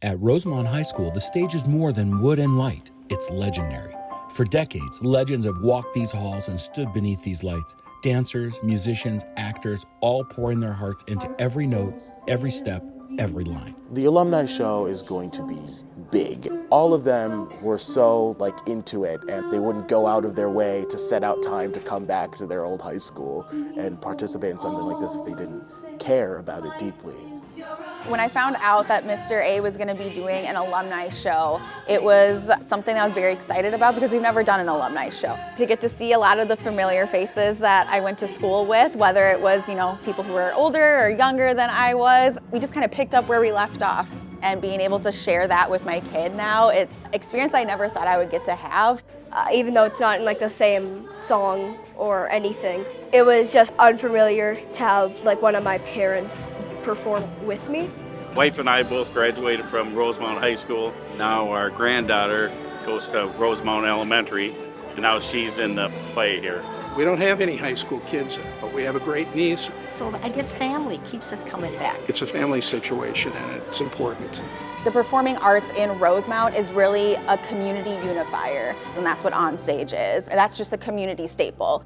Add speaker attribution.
Speaker 1: At Rosemount High School, the stage is more than wood and light. It's legendary. For decades, legends have walked these halls and stood beneath these lights. Dancers, musicians, actors, all pouring their hearts into every note, every step, every line.
Speaker 2: The alumni show is going to be big. All of them were so into it, and they wouldn't go out of their way to set out time to come back to their old high school and participate in something like this if they didn't care about it deeply.
Speaker 3: When I found out that Mr. A was going to be doing an alumni show, it was something I was very excited about because we've never done an alumni show. To get to see a lot of the familiar faces that I went to school with, whether it was, people who were older or younger than I was, we just kind of picked up where we left off. And being able to share that with my kid now, it's an experience I never thought I would get to have.
Speaker 4: Even though it's not in the same song or anything, it was just unfamiliar to have one of my parents perform with me.
Speaker 5: Wife and I both graduated from Rosemount High School. Now our granddaughter goes to Rosemount Elementary, and now she's in the play here.
Speaker 6: We don't have any high school kids, but we have a great niece.
Speaker 7: So I guess family keeps us coming back.
Speaker 6: It's a family situation, and it's important.
Speaker 3: The performing arts in Rosemount is really a community unifier, and that's what OnStage is. That's just a community staple.